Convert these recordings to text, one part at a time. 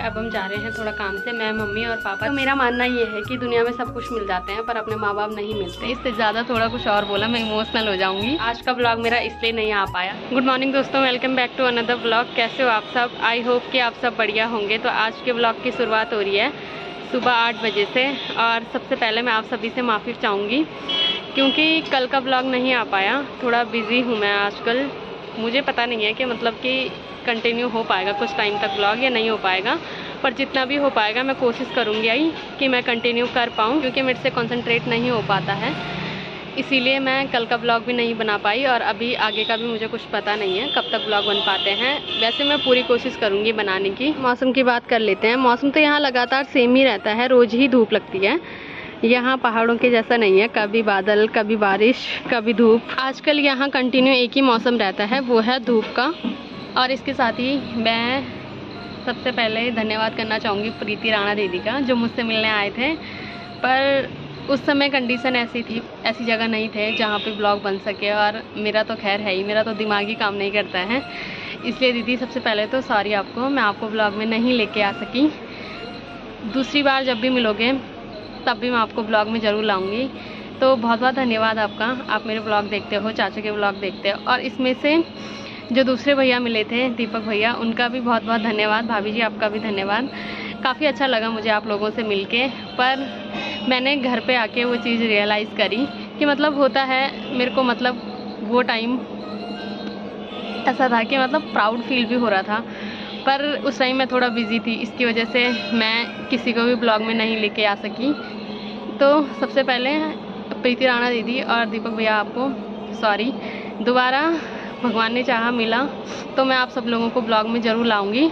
अब हम जा रहे हैं थोड़ा काम से, मैं, मम्मी और पापा। तो मेरा मानना ये है कि दुनिया में सब कुछ मिल जाते हैं पर अपने माँ बाप नहीं मिलते। इससे ज़्यादा थोड़ा कुछ और बोला मैं इमोशनल हो जाऊंगी। आज का ब्लॉग मेरा इसलिए नहीं आ पाया। गुड मॉर्निंग दोस्तों, welcome back to another blog. कैसे हो आप सब? आई होप कि आप सब बढ़िया होंगे। तो आज के ब्लॉग की शुरुआत हो रही है सुबह 8 बजे से। और सबसे पहले मैं आप सभी से माफ़ी चाहूँगी क्योंकि कल का ब्लॉग नहीं आ पाया। थोड़ा बिज़ी हूँ मैं आजकल। मुझे पता नहीं है कि मतलब कि कंटिन्यू हो पाएगा कुछ टाइम तक ब्लॉग या नहीं हो पाएगा, पर जितना भी हो पाएगा मैं कोशिश करूँगी कि मैं कंटिन्यू कर पाऊँ, क्योंकि मेरे से कंसंट्रेट नहीं हो पाता है। इसीलिए मैं कल का ब्लॉग भी नहीं बना पाई और अभी आगे का भी मुझे कुछ पता नहीं है कब तक ब्लॉग बन पाते हैं। वैसे मैं पूरी कोशिश करूँगी बनाने की। मौसम की बात कर लेते हैं। मौसम तो यहाँ लगातार सेम ही रहता है, रोज़ ही धूप लगती है। यहाँ पहाड़ों के जैसा नहीं है, कभी बादल, कभी बारिश, कभी धूप। आजकल यहाँ कंटिन्यू एक ही मौसम रहता है, वो है धूप का। और इसके साथ ही मैं सबसे पहले धन्यवाद करना चाहूँगी प्रीति राणा दीदी का, जो मुझसे मिलने आए थे। पर उस समय कंडीशन ऐसी थी, ऐसी जगह नहीं थे जहाँ पे ब्लॉग बन सके। और मेरा तो खैर है ही, मेरा तो दिमाग ही काम नहीं करता है। इसलिए दीदी सबसे पहले तो सॉरी आपको, मैं आपको ब्लॉग में नहीं लेके आ सकी। दूसरी बार जब भी मिलोगे तब भी मैं आपको ब्लॉग में ज़रूर लाऊंगी। तो बहुत बहुत धन्यवाद आपका। आप मेरे ब्लॉग देखते हो, चाचा के ब्लॉग देखते हो। और इसमें से जो दूसरे भैया मिले थे, दीपक भैया, उनका भी बहुत बहुत धन्यवाद। भाभी जी आपका भी धन्यवाद। काफ़ी अच्छा लगा मुझे आप लोगों से मिलके। पर मैंने घर पे आके वो चीज़ रियलाइज़ करी कि मतलब होता है मेरे को, मतलब वो टाइम ऐसा था कि मतलब प्राउड फील भी हो रहा था। पर उस टाइम मैं थोड़ा बिज़ी थी, इसकी वजह से मैं किसी को भी ब्लॉग में नहीं लेके आ सकी। तो सबसे पहले प्रीति राणा दीदी और दीपक भैया आपको सॉरी। दोबारा भगवान ने चाहा मिला तो मैं आप सब लोगों को ब्लॉग में ज़रूर लाऊंगी।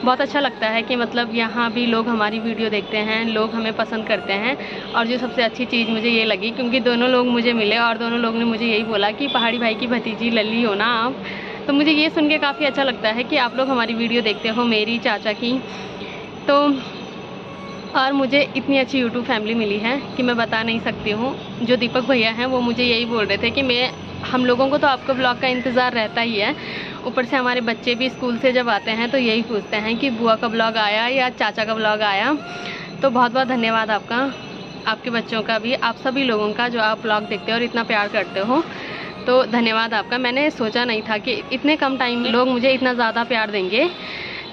बहुत अच्छा लगता है कि मतलब यहाँ भी लोग हमारी वीडियो देखते हैं, लोग हमें पसंद करते हैं। और जो सबसे अच्छी चीज़ मुझे ये लगी, क्योंकि दोनों लोग मुझे मिले और दोनों लोग ने मुझे यही बोला कि पहाड़ी भाई की भतीजी लल्ली हो ना आप। तो मुझे ये सुन के काफ़ी अच्छा लगता है कि आप लोग हमारी वीडियो देखते हो, मेरी, चाचा की। तो और मुझे इतनी अच्छी यूट्यूब फैमिली मिली है कि मैं बता नहीं सकती हूँ। जो दीपक भैया हैं वो मुझे यही बोल रहे थे कि हम लोगों को तो आपका ब्लॉग का इंतज़ार रहता ही है, ऊपर से हमारे बच्चे भी स्कूल से जब आते हैं तो यही पूछते हैं कि बुआ का ब्लॉग आया या चाचा का ब्लॉग आया। तो बहुत बहुत धन्यवाद आपका, आपके बच्चों का भी, आप सभी लोगों का जो आप ब्लॉग देखते हो और इतना प्यार करते हो। तो धन्यवाद आपका। मैंने सोचा नहीं था कि इतने कम टाइम में लोग मुझे इतना ज़्यादा प्यार देंगे।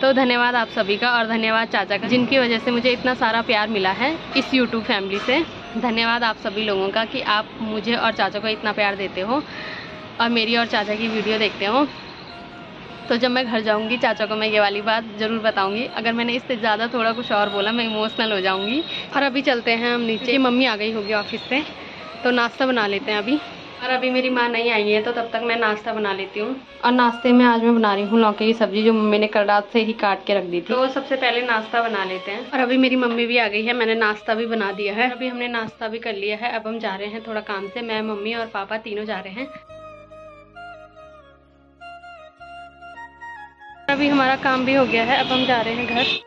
तो धन्यवाद आप सभी का और धन्यवाद चाचा का, जिनकी वजह से मुझे इतना सारा प्यार मिला है इस यूट्यूब फैमिली से। धन्यवाद आप सभी लोगों का कि आप मुझे और चाचा को इतना प्यार देते हो और मेरी और चाचा की वीडियो देखते हो। तो जब मैं घर जाऊंगी चाचा को मैं ये वाली बात ज़रूर बताऊंगी। अगर मैंने इससे ज़्यादा थोड़ा कुछ और बोला मैं इमोशनल हो जाऊंगी। और अभी चलते हैं हम नीचे। मम्मी आ गई होगी ऑफिस से, तो नाश्ता बना लेते हैं अभी। और अभी मेरी माँ नहीं आई है तो तब तक मैं नाश्ता बना लेती हूँ। और नाश्ते में आज मैं बना रही हूँ लौकी की सब्जी, जो मम्मी ने कल रात से ही काट के रख दी थी। तो सबसे पहले नाश्ता बना लेते हैं। और अभी मेरी मम्मी भी आ गई है, मैंने नाश्ता भी बना दिया है। अभी हमने नाश्ता भी कर लिया है। अब हम जा रहे हैं थोड़ा काम से, मैं, मम्मी और पापा तीनों जा रहे हैं। अभी हमारा काम भी हो गया है, अब हम जा रहे हैं घर।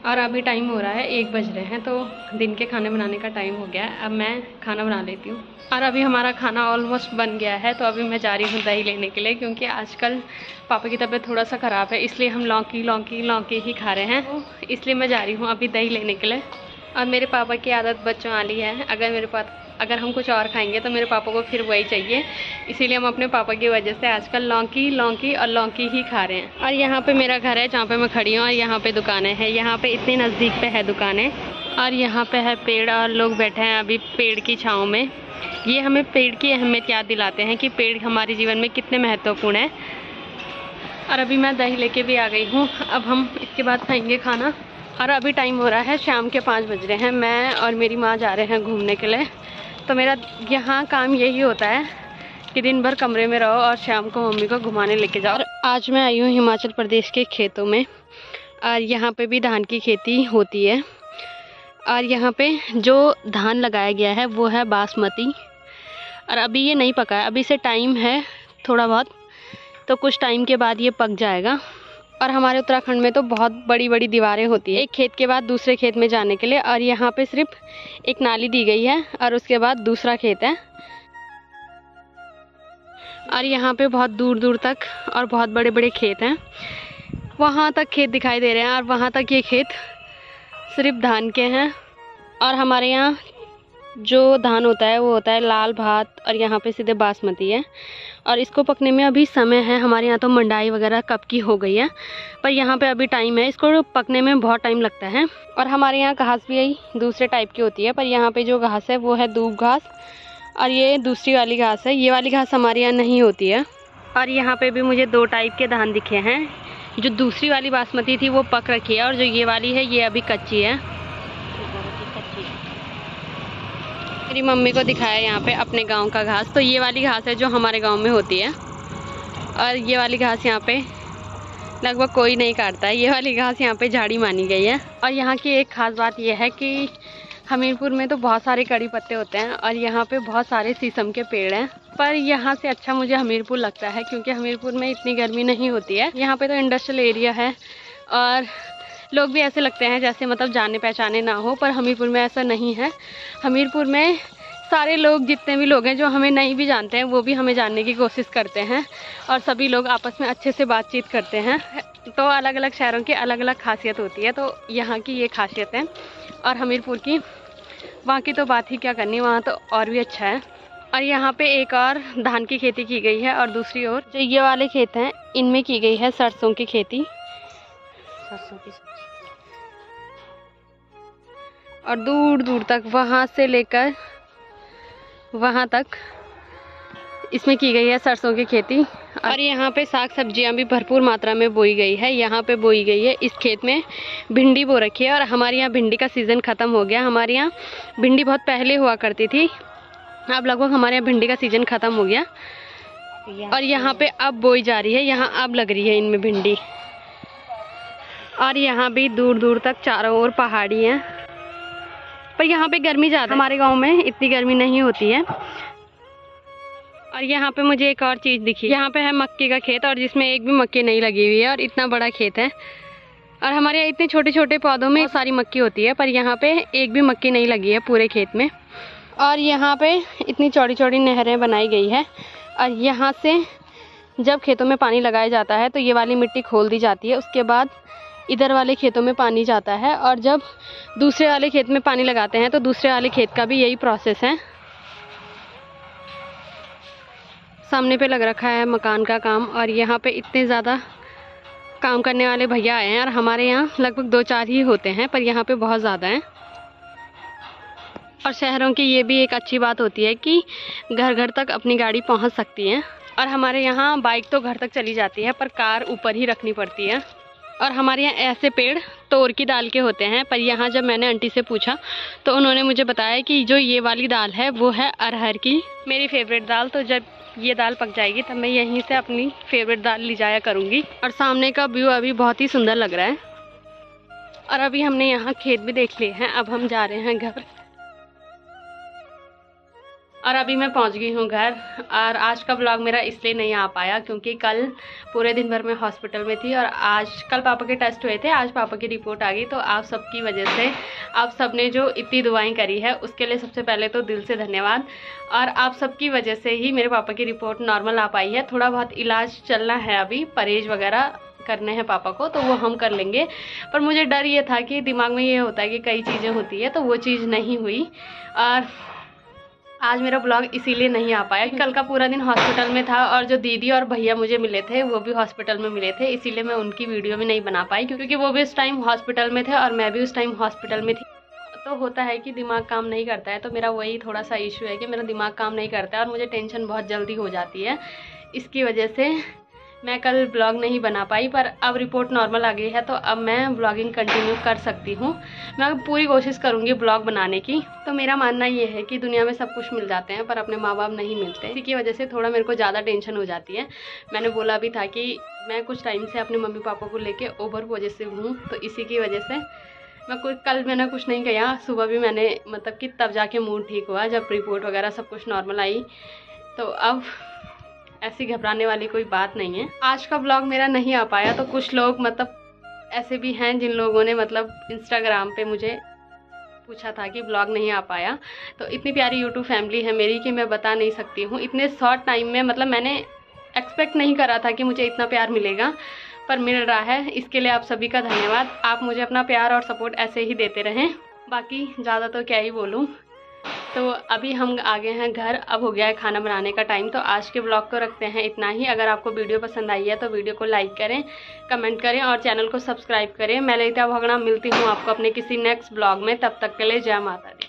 और अभी टाइम हो रहा है 1 बज रहे हैं, तो दिन के खाने बनाने का टाइम हो गया है। अब मैं खाना बना लेती हूँ। और अभी हमारा खाना ऑलमोस्ट बन गया है, तो अभी मैं जा रही हूँ दही लेने के लिए, क्योंकि आजकल पापा की तबीयत थोड़ा सा ख़राब है, इसलिए हम लौकी ही खा रहे हैं। तो इसलिए मैं जा रही हूँ अभी दही लेने के लिए। और मेरे पापा की आदत बच्चों वाली है, अगर हम कुछ और खाएंगे तो मेरे पापा को फिर वही चाहिए। इसीलिए हम अपने पापा की वजह से आजकल लौकी ही खा रहे हैं। और यहाँ पे मेरा घर है जहाँ पे मैं खड़ी हूँ, और यहाँ पे दुकानें हैं। यहाँ पे इतनी नज़दीक पे है दुकानें, और यहाँ पे है पेड़, और लोग बैठे हैं अभी पेड़ की छाँव में। ये हमें पेड़ की अहमियत याद दिलाते हैं कि पेड़ हमारे जीवन में कितने महत्वपूर्ण है। और अभी मैं दही लेके भी आ गई हूँ। अब हम इसके बाद खाएँगे खाना। और अभी टाइम हो रहा है शाम के 5 बज रहे हैं। मैं और मेरी माँ जा रहे हैं घूमने के लिए। तो मेरा यहाँ काम यही होता है कि दिन भर कमरे में रहो और शाम को मम्मी को घुमाने लेके जाओ। और आज मैं आई हूँ हिमाचल प्रदेश के खेतों में, और यहाँ पे भी धान की खेती होती है। और यहाँ पे जो धान लगाया गया है वो है बासमती। और अभी ये नहीं पका है, अभी से टाइम है थोड़ा बहुत, तो कुछ टाइम के बाद ये पक जाएगा। और हमारे उत्तराखंड में तो बहुत बड़ी बड़ी दीवारें होती है एक खेत के बाद दूसरे खेत में जाने के लिए। और यहाँ पे सिर्फ एक नाली दी गई है और उसके बाद दूसरा खेत है। और यहाँ पे बहुत दूर दूर तक और बहुत बड़े बड़े खेत हैं, वहाँ तक खेत दिखाई दे रहे हैं और वहाँ तक ये खेत सिर्फ धान के हैं। और हमारे यहाँ जो धान होता है वो होता है लाल भात, और यहाँ पे सीधे बासमती है। और इसको पकने में अभी समय है, हमारे यहाँ तो मंडाई वगैरह कब की हो गई है, पर यहाँ पे अभी टाइम है, इसको पकने में बहुत टाइम लगता है। और हमारे यहाँ घास भी यही दूसरे टाइप की होती है, पर यहाँ पे जो घास है वो है दूब घास, और ये दूसरी वाली घास है। ये वाली घास हमारे यहाँ नहीं होती है। और यहाँ पे भी मुझे 2 टाइप के धान दिखे हैं, जो दूसरी वाली बासमती थी वो पक रखी है, और जो ये वाली है ये अभी कच्ची है। मेरी मम्मी को दिखाया यहाँ पे अपने गांव का घास, तो ये वाली घास है जो हमारे गांव में होती है, और ये वाली घास यहाँ पे लगभग कोई नहीं काटता है। ये वाली घास यहाँ पे झाड़ी मानी गई है। और यहाँ की एक ख़ास बात यह है कि हमीरपुर में तो बहुत सारे कड़ी पत्ते होते हैं, और यहाँ पे बहुत सारे शीशम के पेड़ हैं, पर यहाँ से अच्छा मुझे हमीरपुर लगता है, क्योंकि हमीरपुर में इतनी गर्मी नहीं होती है। यहाँ पे तो इंडस्ट्रियल एरिया है, और लोग भी ऐसे लगते हैं जैसे मतलब जाने पहचाने ना हो, पर हमीरपुर में ऐसा नहीं है। हमीरपुर में सारे लोग, जितने भी लोग हैं जो हमें नहीं भी जानते हैं, वो भी हमें जानने की कोशिश करते हैं, और सभी लोग आपस में अच्छे से बातचीत करते हैं। तो अलग अलग शहरों की अलग अलग खासियत होती है, तो यहाँ की ये खासियत है। और हमीरपुर की, वहाँ की तो बात ही क्या करनी, वहाँ तो और भी अच्छा है। और यहाँ पे एक और धान की खेती की गई है, और दूसरी ओर जो ये वाले खेत हैं इनमें की गई है सरसों की खेती। सरसों की और दूर दूर तक, वहाँ से लेकर वहाँ तक इसमें की गई है सरसों की खेती। और यहाँ पे साग सब्जियाँ भी भरपूर मात्रा में बोई गई है। यहाँ पे बोई गई है, इस खेत में भिंडी बो रखी है, और हमारे यहाँ भिंडी का सीज़न ख़त्म हो गया। हमारे यहाँ भिंडी बहुत पहले हुआ करती थी, अब लगभग हमारे यहाँ भिंडी का सीज़न ख़त्म हो गया, और यहाँ पे अब बोई जा रही है। यहाँ अब लग रही है इनमें भिंडी। और यहाँ भी दूर दूर तक चारों ओर पहाड़ी हैं, पर यहाँ पे गर्मी ज़्यादा, हमारे गांव में इतनी गर्मी नहीं होती है। और यहाँ पे मुझे एक और चीज़ दिखी, यहाँ पे है मक्के का खेत, और जिसमें एक भी मक्की नहीं लगी हुई है, और इतना बड़ा खेत है। और हमारे यहाँ इतने छोटे छोटे पौधों में सारी मक्की होती है, पर यहाँ पे एक भी मक्की नहीं लगी है पूरे खेत में। और यहाँ पे इतनी चौड़ी चौड़ी नहरें बनाई गई है, और यहाँ से जब खेतों में पानी लगाया जाता है तो ये वाली मिट्टी खोल दी जाती है, उसके बाद इधर वाले खेतों में पानी जाता है, और जब दूसरे वाले खेत में पानी लगाते हैं तो दूसरे वाले खेत का भी यही प्रोसेस है। सामने पे लग रखा है मकान का काम, और यहाँ पे इतने ज़्यादा काम करने वाले भैया आए हैं, और हमारे यहाँ लगभग 2-4 ही होते हैं, पर यहाँ पे बहुत ज़्यादा हैं। और शहरों की ये भी एक अच्छी बात होती है कि घर घर तक अपनी गाड़ी पहुँच सकती है, और हमारे यहाँ बाइक तो घर तक चली जाती है, पर कार ऊपर ही रखनी पड़ती है। और हमारे यहाँ ऐसे पेड़ तोर की दाल के होते हैं, पर यहाँ जब मैंने आंटी से पूछा तो उन्होंने मुझे बताया कि जो ये वाली दाल है वो है अरहर की, मेरी फेवरेट दाल। तो जब ये दाल पक जाएगी तब मैं यहीं से अपनी फेवरेट दाल ले जाया करूँगी। और सामने का व्यू अभी बहुत ही सुंदर लग रहा है। और अभी हमने यहाँ खेत भी देख लिए हैं, अब हम जा रहे हैं घर। और अभी मैं पहुंच गई हूं घर। और आज का ब्लॉग मेरा इसलिए नहीं आ पाया क्योंकि कल पूरे दिन भर मैं हॉस्पिटल में थी, और कल पापा के टेस्ट हुए थे, आज पापा की रिपोर्ट आ गई। तो आप सबकी वजह से, आप सब ने जो इतनी दुआएं करी है उसके लिए सबसे पहले तो दिल से धन्यवाद। और आप सबकी वजह से ही मेरे पापा की रिपोर्ट नॉर्मल आ पाई है। थोड़ा बहुत इलाज चलना है, अभी परहेज वगैरह करने हैं पापा को, तो वो हम कर लेंगे। पर मुझे डर ये था कि दिमाग में ये होता है कि कई चीज़ें होती है, तो वो चीज़ नहीं हुई। और आज मेरा ब्लॉग इसीलिए नहीं आ पाया, कल का पूरा दिन हॉस्पिटल में था, और जो दीदी और भैया मुझे मिले थे वो भी हॉस्पिटल में मिले थे, इसीलिए मैं उनकी वीडियो भी नहीं बना पाई, क्योंकि वो भी उस टाइम हॉस्पिटल में थे और मैं भी उस टाइम हॉस्पिटल में थी। तो होता है कि दिमाग काम नहीं करता है, तो मेरा वही थोड़ा सा इशू है कि मेरा दिमाग काम नहीं करता है, और मुझे टेंशन बहुत जल्दी हो जाती है। इसकी वजह से मैं कल ब्लॉग नहीं बना पाई, पर अब रिपोर्ट नॉर्मल आ गई है, तो अब मैं ब्लॉगिंग कंटिन्यू कर सकती हूँ। मैं पूरी कोशिश करूँगी ब्लॉग बनाने की। तो मेरा मानना ये है कि दुनिया में सब कुछ मिल जाते हैं, पर अपने माँ बाप नहीं मिलते। इसी की वजह से थोड़ा मेरे को ज़्यादा टेंशन हो जाती है। मैंने बोला भी था कि मैं कुछ टाइम से अपने मम्मी पापा को लेके ओवर पॉजिटिव हूँ, तो इसी की वजह से कल मैंने कुछ नहीं किया। सुबह भी मैंने मतलब कि तब जाके मूड ठीक हुआ जब रिपोर्ट वगैरह सब कुछ नॉर्मल आई। तो अब ऐसी घबराने वाली कोई बात नहीं है। आज का ब्लॉग मेरा नहीं आ पाया, तो कुछ लोग मतलब ऐसे भी हैं जिन लोगों ने मतलब इंस्टाग्राम पे मुझे पूछा था कि ब्लॉग नहीं आ पाया। तो इतनी प्यारी यूट्यूब फैमिली है मेरी कि मैं बता नहीं सकती हूँ। इतने शॉर्ट टाइम में मतलब मैंने एक्सपेक्ट नहीं करा था कि मुझे इतना प्यार मिलेगा, पर मिल रहा है। इसके लिए आप सभी का धन्यवाद। आप मुझे अपना प्यार और सपोर्ट ऐसे ही देते रहें। बाकी ज़्यादा तो क्या ही बोलूँ। तो अभी हम आ गए हैं घर, अब हो गया है खाना बनाने का टाइम। तो आज के ब्लॉग को रखते हैं इतना ही। अगर आपको वीडियो पसंद आई है तो वीडियो को लाइक करें, कमेंट करें और चैनल को सब्सक्राइब करें। मैं ललिता भगड़ा मिलती हूँ आपको अपने किसी नेक्स्ट ब्लॉग में। तब तक के लिए जय माता दी।